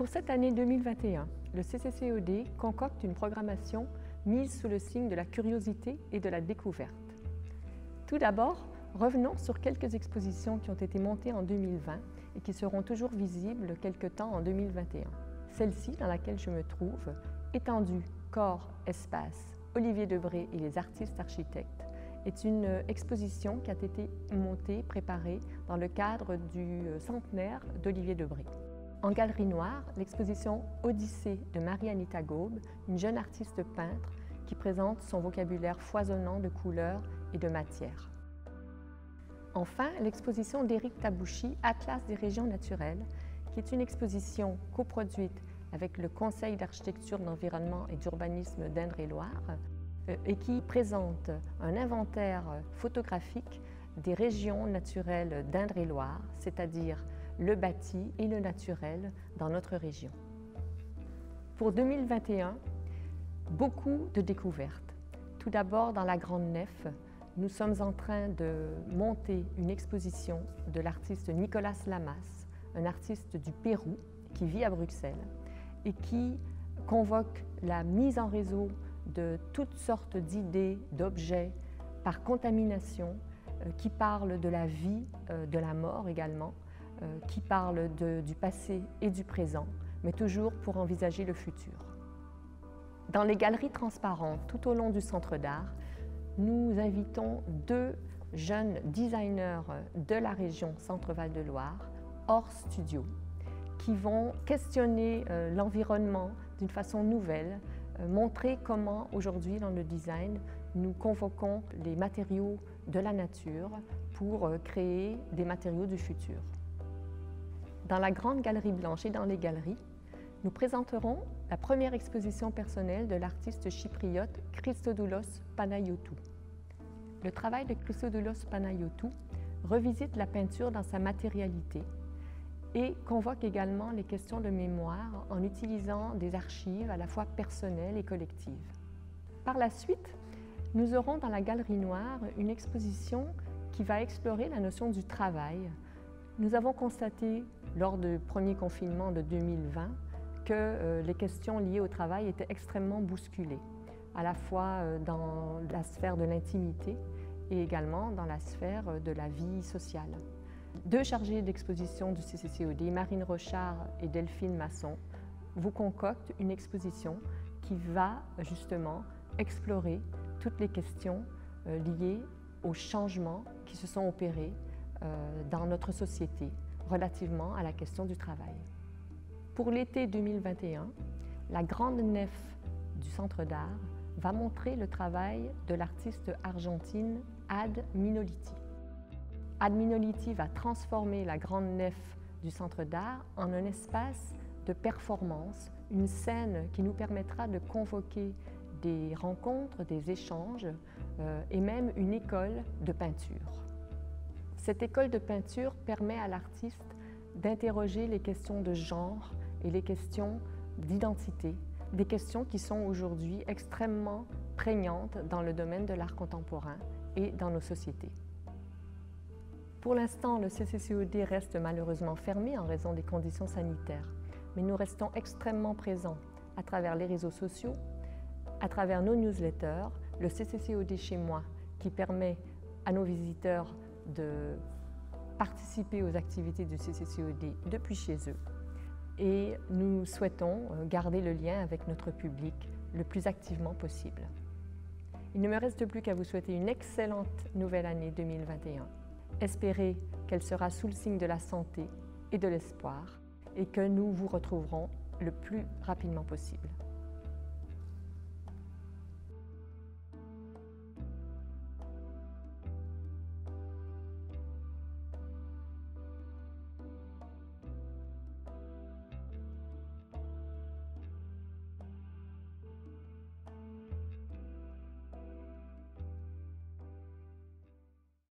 Pour cette année 2021, le CCCOD concocte une programmation mise sous le signe de la curiosité et de la découverte. Tout d'abord, revenons sur quelques expositions qui ont été montées en 2020 et qui seront toujours visibles quelque temps en 2021. Celle-ci, dans laquelle je me trouve, Étendue, corps, espace, Olivier Debré et les artistes architectes, est une exposition qui a été montée, préparée dans le cadre du centenaire d'Olivier Debré. En galerie noire, l'exposition Odyssée de Marie-Anita Gaube, une jeune artiste peintre qui présente son vocabulaire foisonnant de couleurs et de matières. Enfin, l'exposition d'Éric Tabouchi, Atlas des régions naturelles, qui est une exposition coproduite avec le Conseil d'architecture, d'environnement et d'urbanisme d'Indre-et-Loire et qui présente un inventaire photographique des régions naturelles d'Indre-et-Loire, c'est-à-dire le bâti et le naturel dans notre région. Pour 2021, beaucoup de découvertes. Tout d'abord, dans la Grande Nef, nous sommes en train de monter une exposition de l'artiste Nicolas Lamas, un artiste du Pérou qui vit à Bruxelles et qui convoque la mise en réseau de toutes sortes d'idées, d'objets par contamination, qui parlent de la vie, de la mort également, qui parlent du passé et du présent, mais toujours pour envisager le futur. Dans les galeries transparentes tout au long du Centre d'art, nous invitons deux jeunes designers de la région Centre-Val de Loire, hors studio, qui vont questionner l'environnement d'une façon nouvelle, montrer comment aujourd'hui dans le design nous convoquons les matériaux de la nature pour créer des matériaux du futur. Dans la Grande Galerie Blanche et dans les galeries, nous présenterons la première exposition personnelle de l'artiste chypriote Christodoulos Panayotou. Le travail de Christodoulos Panayotou revisite la peinture dans sa matérialité et convoque également les questions de mémoire en utilisant des archives à la fois personnelles et collectives. Par la suite, nous aurons dans la Galerie Noire une exposition qui va explorer la notion du travail. Nous avons constaté lors du premier confinement de 2020 que les questions liées au travail étaient extrêmement bousculées, à la fois dans la sphère de l'intimité et également dans la sphère de la vie sociale. Deux chargées d'exposition du CCCOD, Marine Rochard et Delphine Masson, vous concoctent une exposition qui va justement explorer toutes les questions liées aux changements qui se sont opérés dans notre société relativement à la question du travail. Pour l'été 2021, la Grande Nef du Centre d'art va montrer le travail de l'artiste argentine Ad Minoliti. Ad Minoliti va transformer la Grande Nef du Centre d'art en un espace de performance, une scène qui nous permettra de convoquer des rencontres, des échanges et même une école de peinture. Cette école de peinture permet à l'artiste d'interroger les questions de genre et les questions d'identité, des questions qui sont aujourd'hui extrêmement prégnantes dans le domaine de l'art contemporain et dans nos sociétés. Pour l'instant, le CCCOD reste malheureusement fermé en raison des conditions sanitaires, mais nous restons extrêmement présents à travers les réseaux sociaux, à travers nos newsletters, le CCCOD chez moi, qui permet à nos visiteurs de participer aux activités du CCCOD depuis chez eux. Et nous souhaitons garder le lien avec notre public le plus activement possible. Il ne me reste plus qu'à vous souhaiter une excellente nouvelle année 2021. Espérez qu'elle sera sous le signe de la santé et de l'espoir et que nous vous retrouverons le plus rapidement possible.